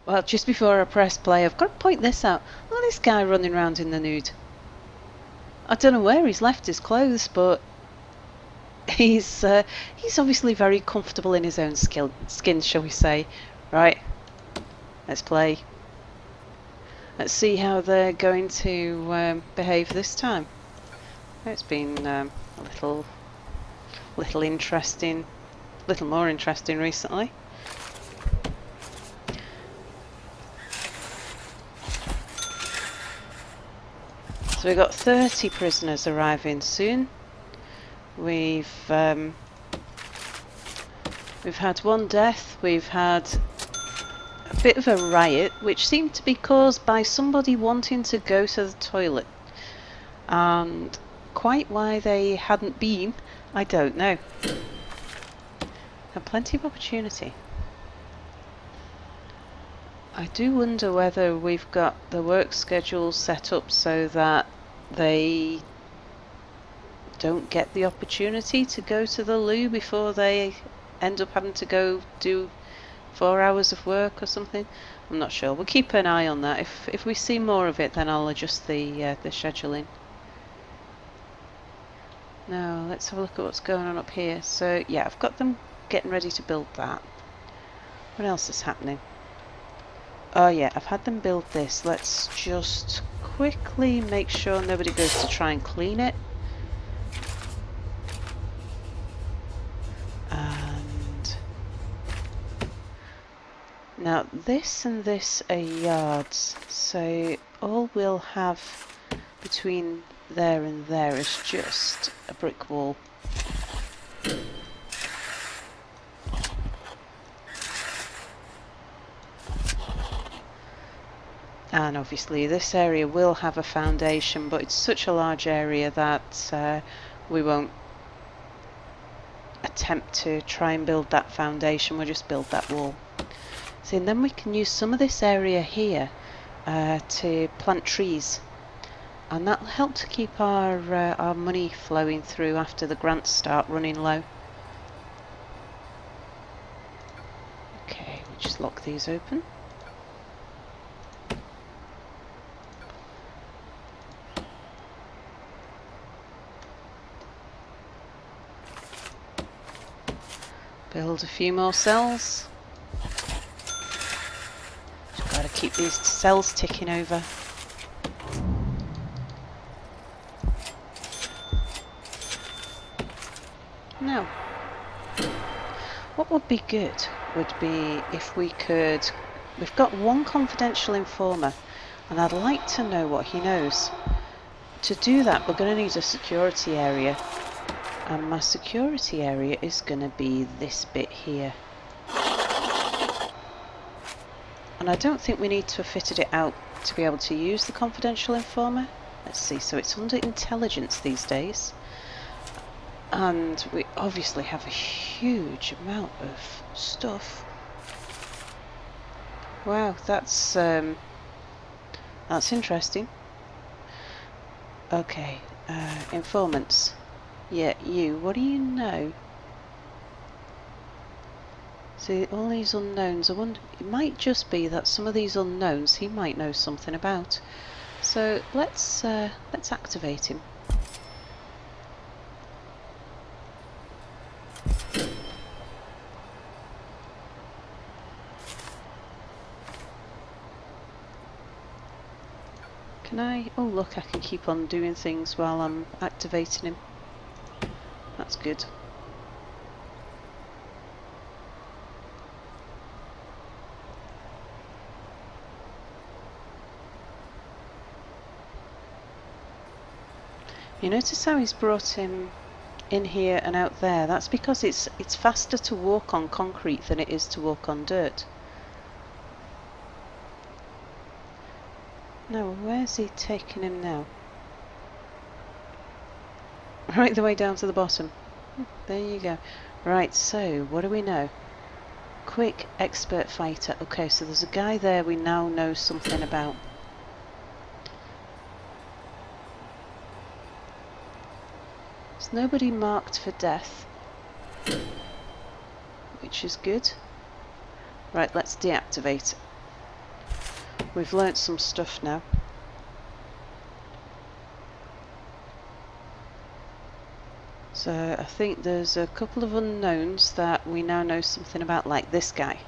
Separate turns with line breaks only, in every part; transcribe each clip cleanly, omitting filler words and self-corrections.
Well, just before I press play, I've got to point this out. Look at this guy running around in the nude. I don't know where he's left his clothes, but he's obviously very comfortable in his own skin, shall we say. Right, let's play. Let's see how they're going to behave this time. It's been a little interesting, little more interesting recently. So we've got 30 prisoners arriving soon. We've had one death. We've had a bit of a riot, which seemed to be caused by somebody wanting to go to the toilet, and quite why they hadn't been, I don't know. Had plenty of opportunity. I do wonder whether we've got the work schedule set up so that they don't get the opportunity to go to the loo before they end up having to go do 4 hours of work or something. I'm not sure. We'll keep an eye on that. If we see more of it, then I'll adjust the scheduling. Now let's have a look at what's going on up here. So yeah, I've got them getting ready to build that. What else is happening? Oh yeah, I've had them build this. Let's just quickly make sure nobody goes to try and clean it. And now this and this are yards, so all we'll have between there and there is just a brick wall. And obviously this area will have a foundation, but it's such a large area that we won't attempt to try and build that foundation. We'll just build that wall. See, and then we can use some of this area here to plant trees, and that'll help to keep our money flowing through after the grants start running low. Okay, we'll just lock these open. Build a few more cells. Just got to keep these cells ticking over. Now, what would be good would be if we could... We've got one confidential informer, and I'd like to know what he knows. To do that, we're going to need a security area. And my security area is going to be this bit here. And I don't think we need to have fitted it out to be able to use the confidential informer. Let's see, so it's under intelligence these days. And we obviously have a huge amount of stuff. Wow, that's interesting. Okay, informants. Yeah, you, what do you know? See, all these unknowns, I wonder, it might just be that some of these unknowns he might know something about. So let's activate him. Can I? Oh look, I can keep on doing things while I'm activating him. That's good. You notice how he's brought him in here and out there? That's because it's faster to walk on concrete than it is to walk on dirt. Now, where's he taking him now? Right the way down to the bottom. There you go. Right, so what do we know? Quick, expert fighter. Okay, so there's a guy there we now know something about. There's nobody marked for death, which is good. Right, let's deactivate. We've learnt some stuff now. So I think there's a couple of unknowns that we now know something about, like this guy.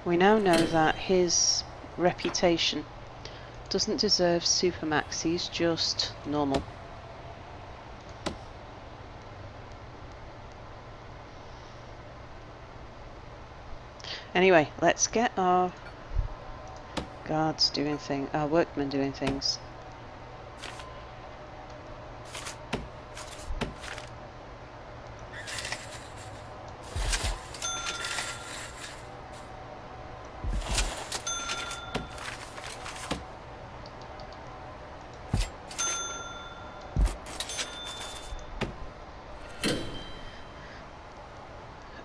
We now know that his reputation doesn't deserve Supermax, he's just normal. Anyway, let's get our guards doing things, our workmen doing things.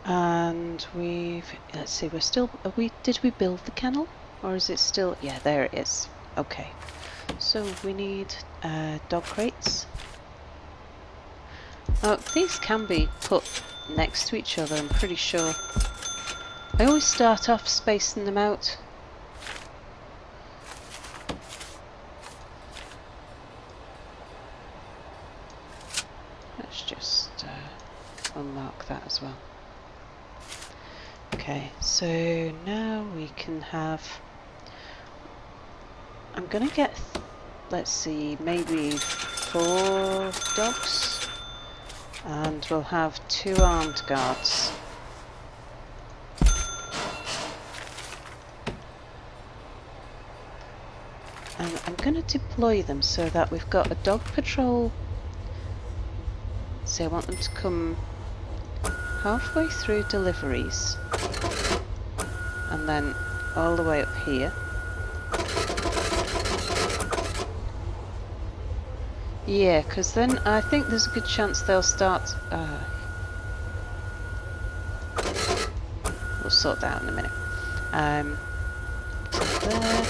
And let's see, we're still, did we build the kennel? Or is it still, yeah, there it is. Okay. So we need dog crates. Oh, these can be put next to each other, I'm pretty sure. I always start off spacing them out. Let's just unmark that as well. Okay, so now we can have, I'm gonna get, let's see, maybe 4 dogs, and we'll have 2 armed guards. And I'm gonna deploy them so that we've got a dog patrol. So I want them to come halfway through deliveries and then all the way up here. Yeah, because then I think there's a good chance they'll start... we'll sort that out in a minute. There.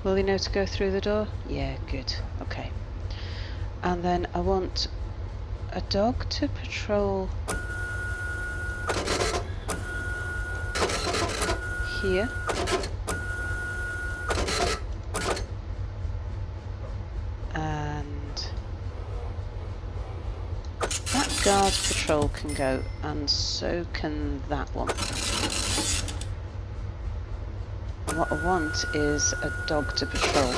Will he know to go through the door? Yeah, good. Okay. And then I want a dog to patrol here. And that guard patrol can go, and so can that one. And what I want is a dog to patrol.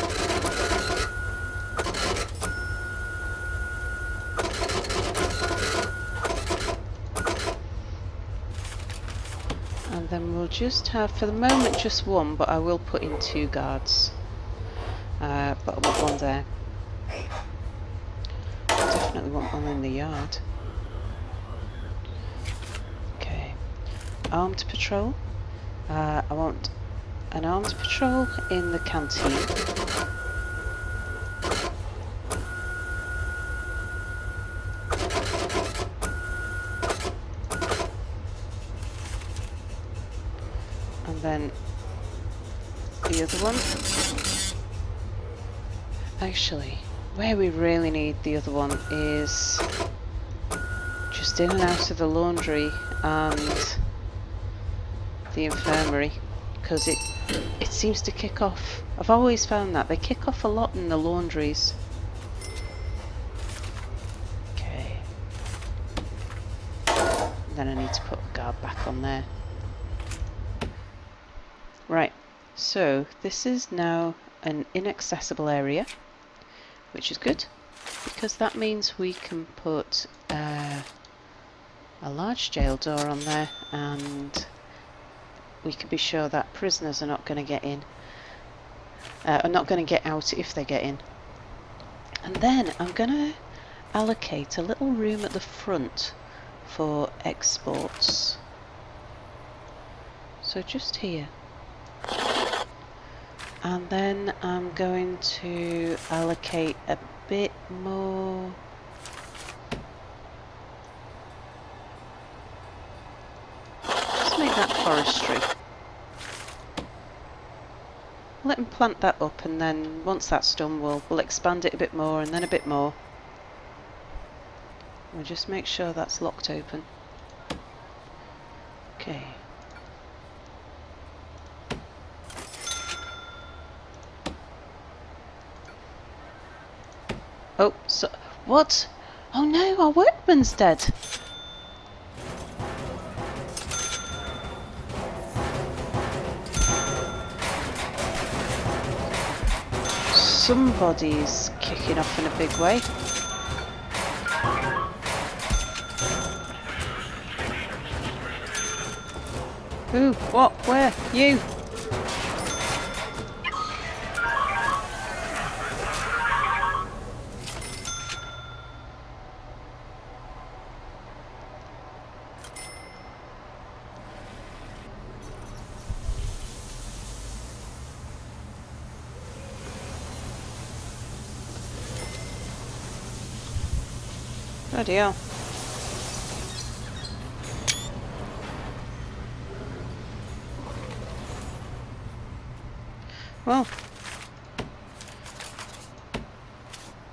And then we'll just have, for the moment, just one, but I will put in 2 guards. But I want one there. Definitely want one in the yard. Okay. Armed patrol. I want an armed patrol in the canteen. And then the other one. Actually, where we really need the other one is just in and out of the laundry and the infirmary, because it seems to kick off. I've always found that they kick off a lot in the laundries. Okay. And then I need to put a guard back on there. Right, so this is now an inaccessible area, which is good, because that means we can put a large jail door on there, and we can be sure that prisoners are not going to get in, are not going to get out if they get in. And then I'm going to allocate a little room at the front for exports. So just here. And then I'm going to allocate a bit more. Let's make that forestry. Let them plant that up, and then once that's done we'll expand it a bit more, and then a bit more. We'll just make sure that's locked open. Okay. Oh, so what? Oh no, our workman's dead. Somebody's kicking off in a big way. Who? What? Where? You? Bloody hell. Well,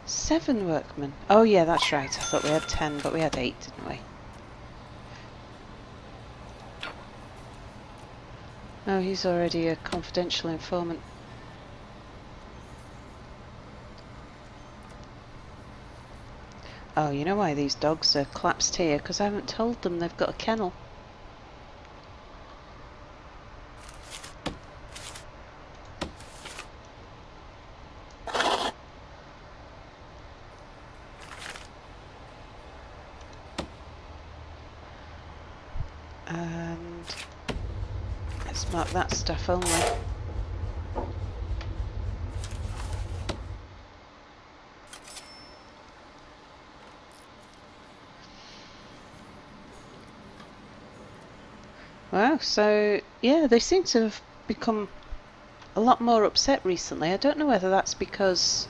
7 workmen. Oh yeah, that's right. I thought we had 10, but we had 8, didn't we? Oh, he's already a confidential informant. Oh, you know why these dogs are collapsed here? Because I haven't told them they've got a kennel. And let's mark that stuff only. Wow, so yeah, they seem to have become a lot more upset recently. I don't know whether that's because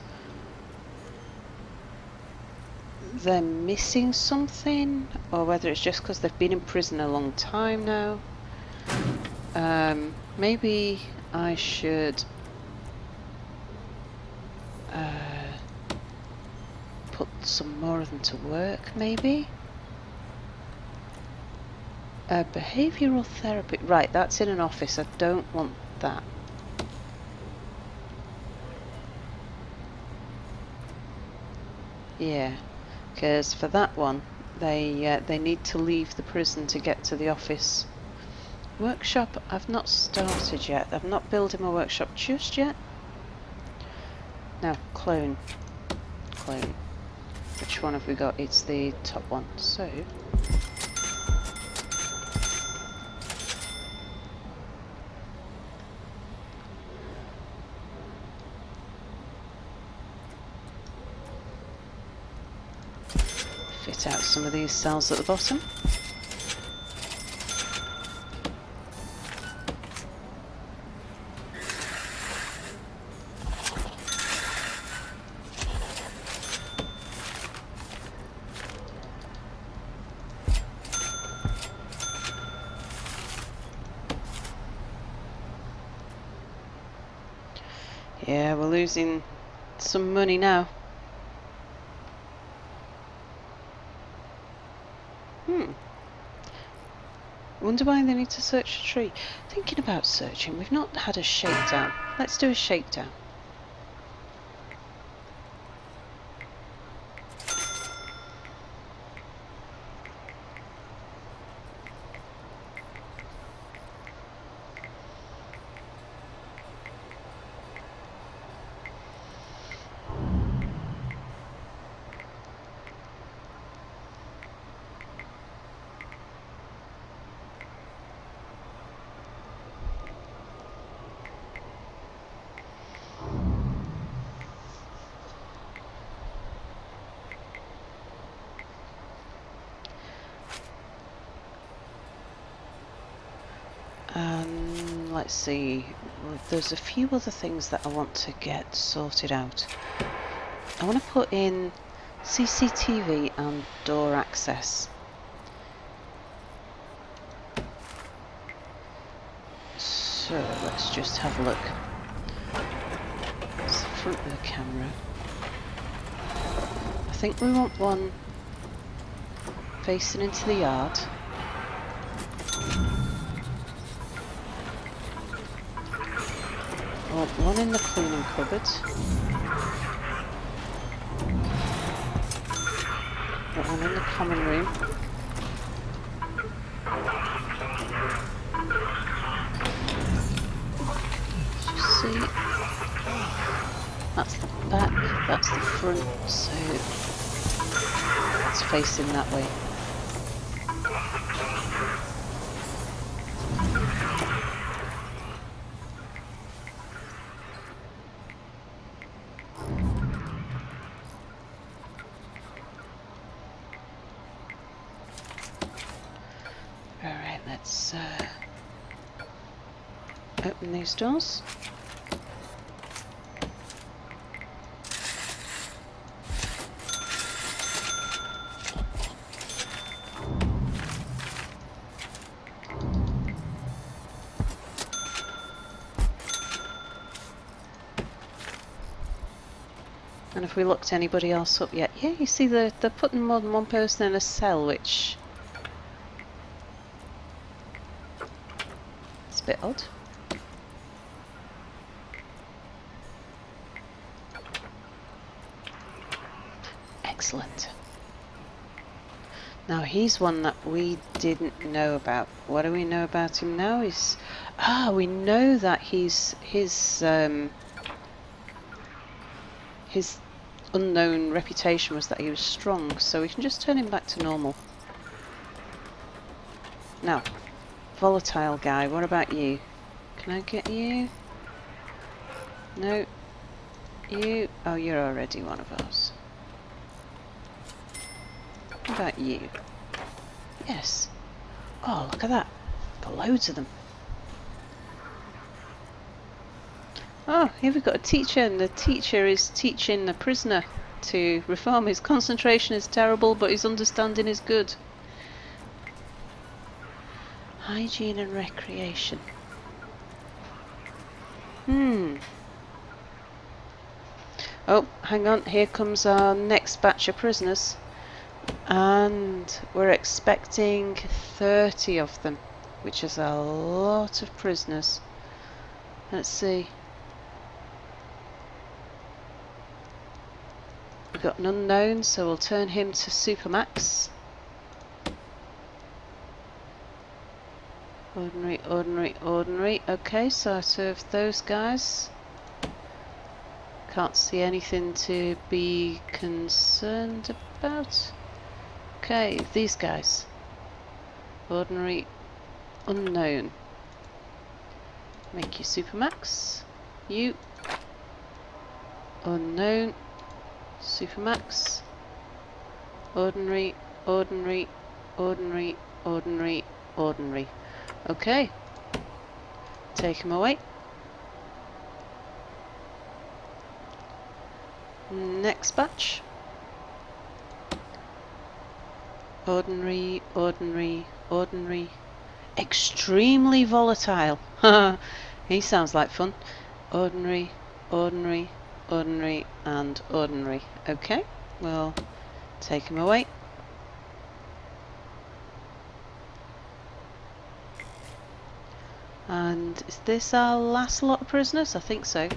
they're missing something or whether it's just because they've been in prison a long time now. Maybe I should put some more of them to work, maybe? Behavioural therapy. Right, that's in an office. I don't want that. Yeah, because for that one, they need to leave the prison to get to the office. Workshop, I've not started yet. I've not built him a workshop just yet. Now, clone. Clone. Which one have we got? It's the top one. So... fit out some of these cells at the bottom. Yeah, we're losing some money now. Wonder why they need to search a tree. Thinking about searching, we've not had a shakedown. Let's do a shakedown. Let's see, there's a few other things that I want to get sorted out. I want to put in CCTV and door access. So let's just have a look. It's the front of the camera. I think we want one facing into the yard. I want one in the cleaning cupboard. Got one in the common room. As you see, that's the back, that's the front, so it's facing that way. Alright, let's open these doors. And have we looked anybody else up yet? Yeah, you see they're putting more than one person in a cell, which is a bit odd. Excellent. Now he's one that we didn't know about. What do we know about him now? We know that his unknown reputation was that he was strong, so we can just turn him back to normal. Now, volatile guy, what about you? Can I get you? No. You? Oh, you're already one of ours. What about you? Yes. Oh, look at that. Got loads of them. Oh, here we've got a teacher, and the teacher is teaching the prisoner to reform. His concentration is terrible, but his understanding is good. Hygiene and recreation. Oh, hang on, here comes our next batch of prisoners. And we're expecting 30 of them, which is a lot of prisoners. Let's see. We've got an unknown, so we'll turn him to Supermax. Ordinary, ordinary, ordinary. Okay, so out of those guys, can't see anything to be concerned about. Okay, these guys. Ordinary, unknown. Make you Supermax. You. Unknown. Supermax. Ordinary, ordinary, ordinary, ordinary, ordinary. Okay. Take him away. Next batch. Ordinary, ordinary, ordinary. Extremely volatile. He sounds like fun. Ordinary, ordinary, ordinary, and ordinary. Okay, we'll take him away. And is this our last lot of prisoners? I think so.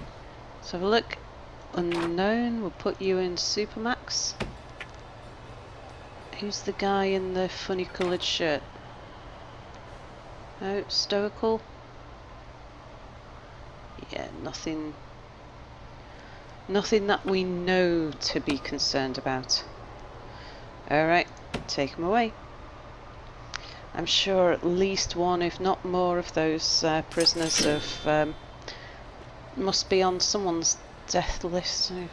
Let's have a look. Unknown, we'll put you in Supermax. Who's the guy in the funny coloured shirt? Oh, stoical. Yeah, nothing that we know to be concerned about. Alright, take him away. I'm sure at least one, if not more, of those prisoners must be on someone's death list. So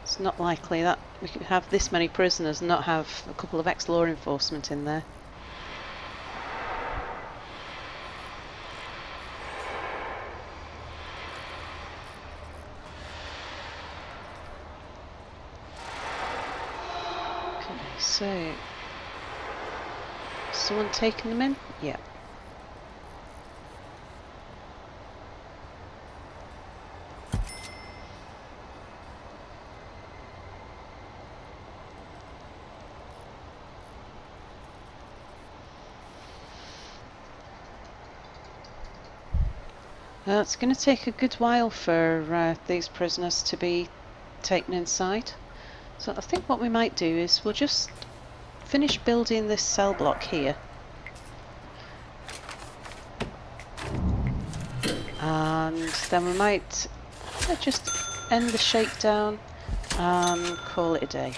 it's not likely that we could have this many prisoners and not have a couple of ex-law enforcement in there. Okay, so someone taking them in? Yeah. It's going to take a good while for these prisoners to be taken inside. So I think what we might do is we'll just finish building this cell block here. And then we might just end the shakedown and call it a day.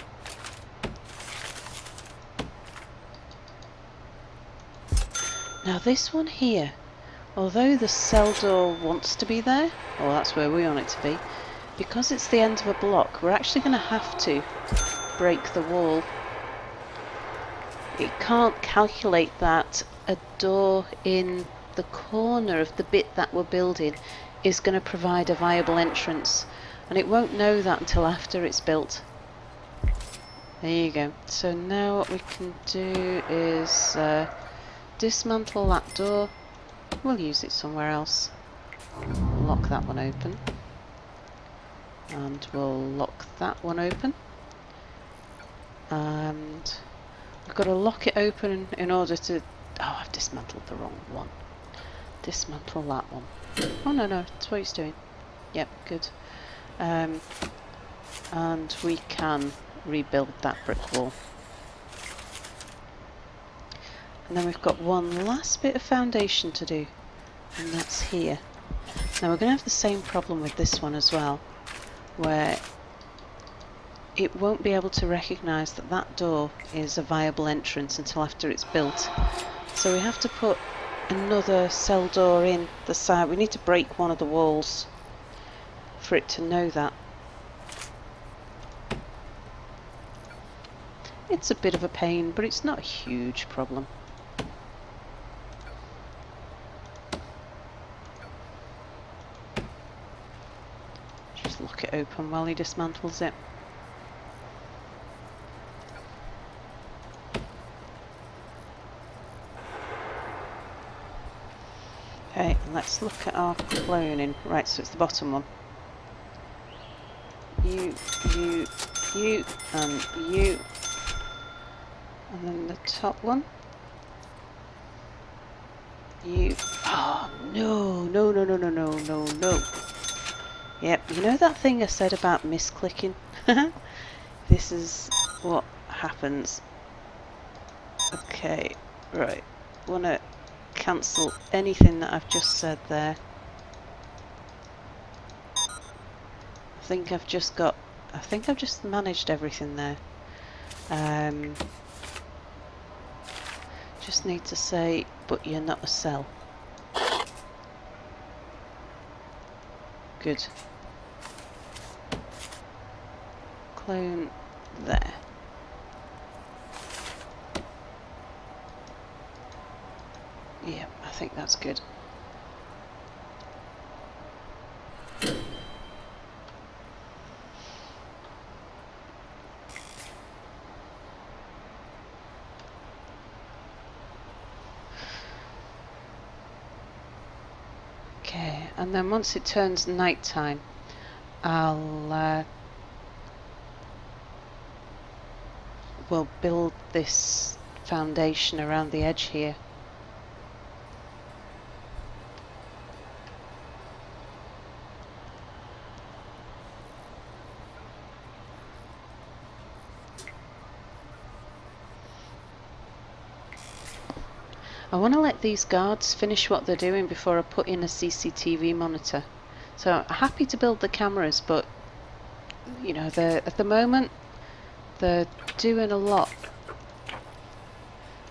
Now this one here, although the cell door wants to be there, or that's where we want it to be, because it's the end of a block, we're actually going to have to break the wall. It can't calculate that a door in the corner of the bit that we're building is going to provide a viable entrance, and it won't know that until after it's built. There you go. So now what we can do is dismantle that door. We'll use it somewhere else. Lock that one open. And we'll lock that one open. And we've got to lock it open in order to... Oh, I've dismantled the wrong one. Dismantle that one. Oh, no, that's what he's doing. Yep, good. And we can rebuild that brick wall. And then we've got one last bit of foundation to do, and that's here. Now we're going to have the same problem with this one as well, where it won't be able to recognise that that door is a viable entrance until after it's built. So we have to put another cell door in the side. We need to break one of the walls for it to know that. It's a bit of a pain, but it's not a huge problem. Just lock it open while he dismantles it. Okay, and let's look at our cloning. Right, so it's the bottom one. You, and you. And then the top one. You. Oh, no. Yep, you know that thing I said about misclicking? This is what happens. Okay, right. Wanna cancel anything that I've just said there. I think I've just managed everything there. Just need to say, but you're not a cell. Good. Clone there. Yeah, I think that's good. Okay, and then once it turns night time, we'll build this foundation around the edge here. I want to let these guards finish what they're doing before I put in a CCTV monitor. So I'm happy to build the cameras, but you know, at the moment they're doing a lot.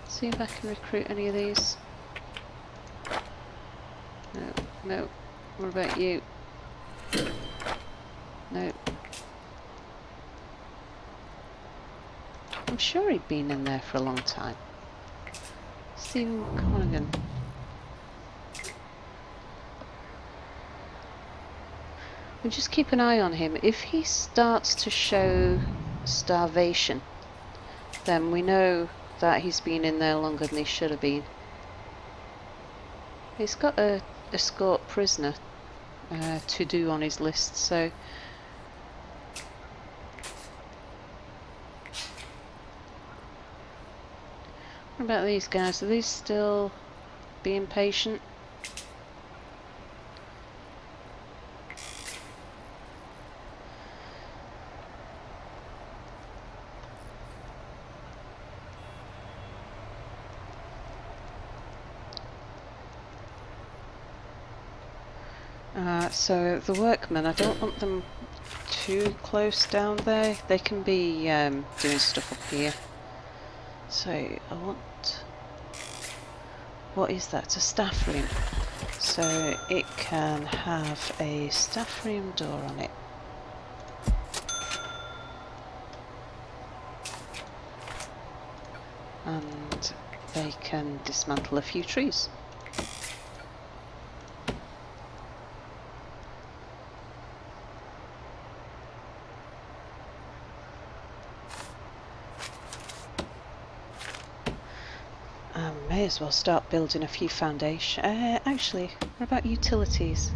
Let's see if I can recruit any of these. No. What about you? No. I'm sure he'd been in there for a long time. Stephen Connigan. And just keep an eye on him. If he starts to show starvation, then we know that he's been in there longer than he should have been. He's got a escort prisoner to do on his list, so what about these guys? Are these still being patient? So the workmen, I don't want them too close down there. They can be doing stuff up here. So I want... What is that? It's a staff room. So it can have a staff room door on it. And they can dismantle a few trees. May as well start building a few foundations. Actually, what about utilities?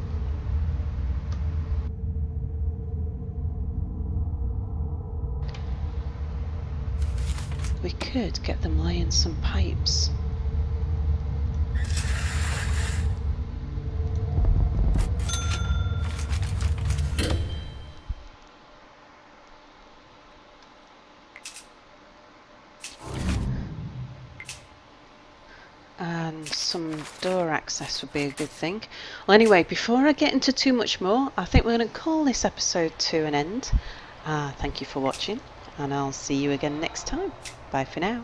We could get them laying some pipes. And some door access would be a good thing. Well, anyway, before I get into too much more, I think we're going to call this episode to an end. Thank you for watching, and I'll see you again next time. Bye for now.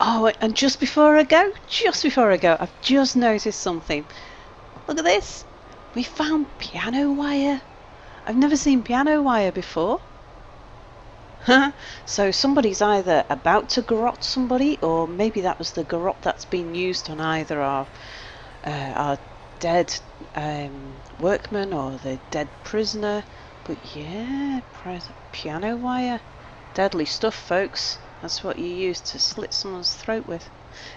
Oh, and just before I go, I've just noticed something. Look at this. We found piano wire. I've never seen piano wire before. So somebody's either about to garrote somebody, or maybe that was the garrote that's been used on either our dead workman or the dead prisoner. But yeah, piano wire. Deadly stuff, folks. That's what you use to slit someone's throat with.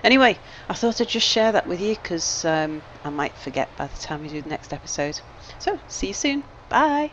Anyway, I thought I'd just share that with you because I might forget by the time we do the next episode. So, see you soon. Bye.